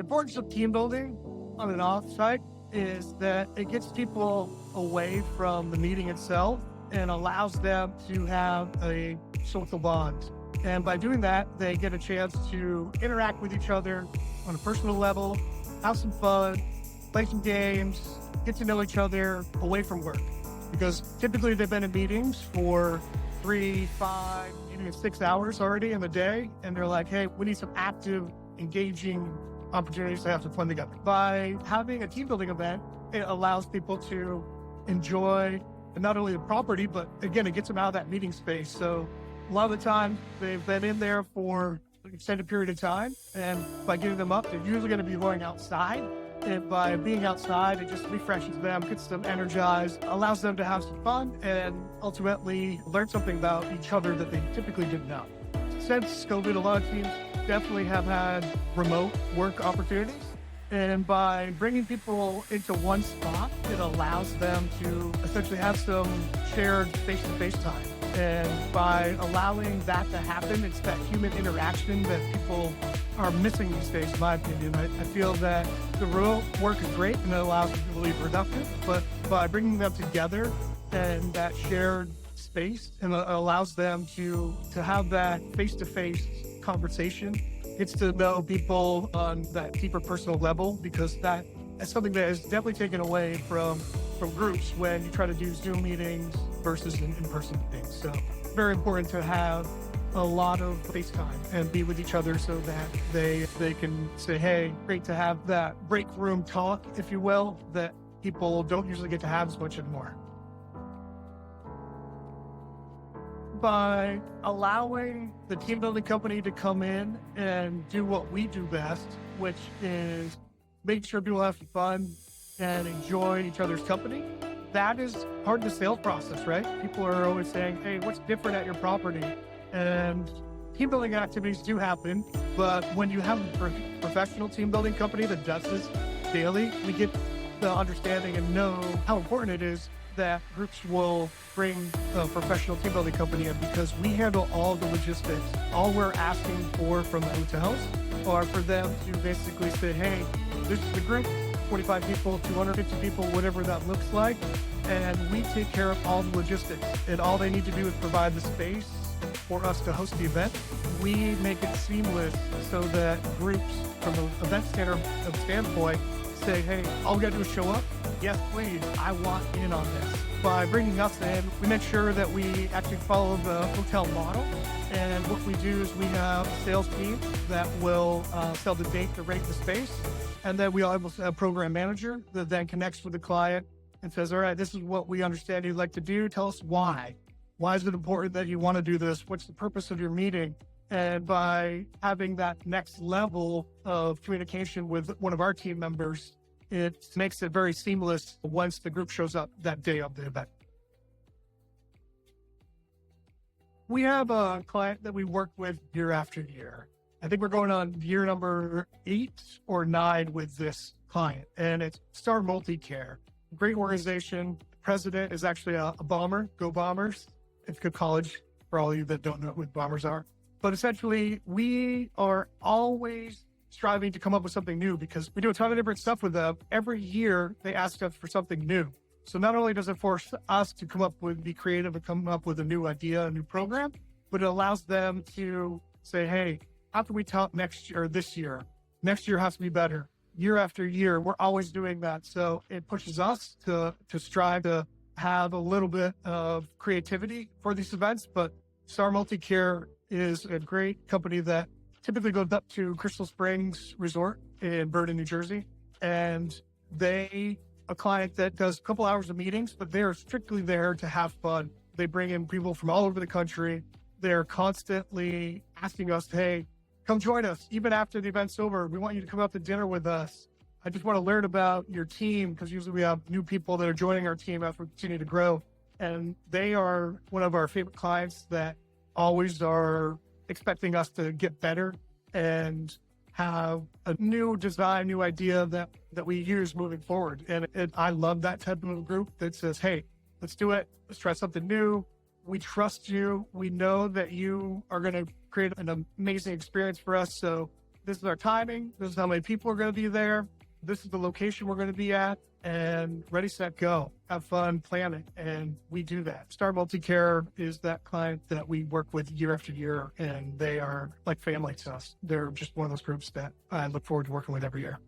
importance of team building on an offsite is that it gets people away from the meeting itself and allows them to have a social bond. And by doing that, they get a chance to interact with each other on a personal level, have some fun, play some games, get to know each other away from work. Because typically they've been in meetings for 3, 5, even 6 hours already in the day. And they're like, hey, we need some active, engaging opportunities to have some fun together. By having a team building event, it allows people to enjoy not only the property, but again, it gets them out of that meeting space. So a lot of the time they've been in there for an extended period of time. And by getting them up, they're usually going to be going outside. And by being outside, it just refreshes them, gets them energized, allows them to have some fun, and ultimately learn something about each other that they typically didn't know. Since COVID, a lot of teams definitely have had remote work opportunities. And by bringing people into one spot, it allows them to essentially have some shared face-to-face time. And by allowing that to happen, it's that human interaction that people are missing these days, in my opinion. I feel that the remote work is great and it allows people to be productive, but by bringing them together and that shared space, and it allows them to have that face-to-face conversation, gets to know people on that deeper personal level, because that's something that is definitely taken away from groups when you try to do Zoom meetings versus in-person meetings. So very important to have a lot of face time and be with each other so that they can say, hey, great to have that break room talk, if you will, that people don't usually get to have as much anymore. By allowing the team building company to come in and do what we do best, which is make sure people have fun and enjoy each other's company, that is part of the sales process, right? People are always saying, hey, what's different at your property? And team building activities do happen, but when you have a professional team building company that does this daily, we get the understanding and know how important it is that groups will bring a professional team building company in, because we handle all the logistics. All we're asking for from the hotels are for them to basically say, hey, this is the group, 25 people, 250 people, whatever that looks like, and we take care of all the logistics. And all they need to do is provide the space for us to host the event. We make it seamless so that groups from an event standpoint say, hey, all we gotta do is show up. Yes, please, I want in on this. By bringing us in, we make sure that we actually follow the hotel model. And what we do is we have a sales team that will sell the date, the rate, the space. And then we have a program manager that then connects with the client and says, all right, this is what we understand you'd like to do. Tell us why. Why is it important that you want to do this? What's the purpose of your meeting? And by having that next level of communication with one of our team members, it makes it very seamless once the group shows up that day of the event. We have a client that we work with year after year. I think we're going on year number 8 or 9 with this client, and it's Star MultiCare. Great organization. President is actually a bomber. Go Bombers. It's good college for all of you that don't know who Bombers are. But essentially, we are always striving to come up with something new, because we do a ton of different stuff with them. Every year, they ask us for something new. So not only does it force us to be creative and come up with a new idea, a new program, but it allows them to say, hey, how can we talk next year or this year? Next year has to be better. Year after year, we're always doing that. So it pushes us to strive to have a little bit of creativity for these events. But Star MultiCare is a great company that typically goes up to Crystal Springs Resort in Vernon, New Jersey. And a client that does a couple hours of meetings, but they're strictly there to have fun. They bring in people from all over the country. They're constantly asking us, hey, come join us. Even after the event's over, we want you to come out to dinner with us. I just want to learn about your team, because usually we have new people that are joining our team as we continue to grow. And they are one of our favorite clients that always are expecting us to get better and have a new design, new idea that we use moving forward. And I love that type of group that says, hey, let's do it. Let's try something new. We trust you. We know that you are going to create an amazing experience for us. So this is our timing. This is how many people are going to be there. This is the location we're going to be at, and ready, set, go. Have fun planning. And we do that. Star MultiCare is that client that we work with year after year, and they are like family to us. They're just one of those groups that I look forward to working with every year.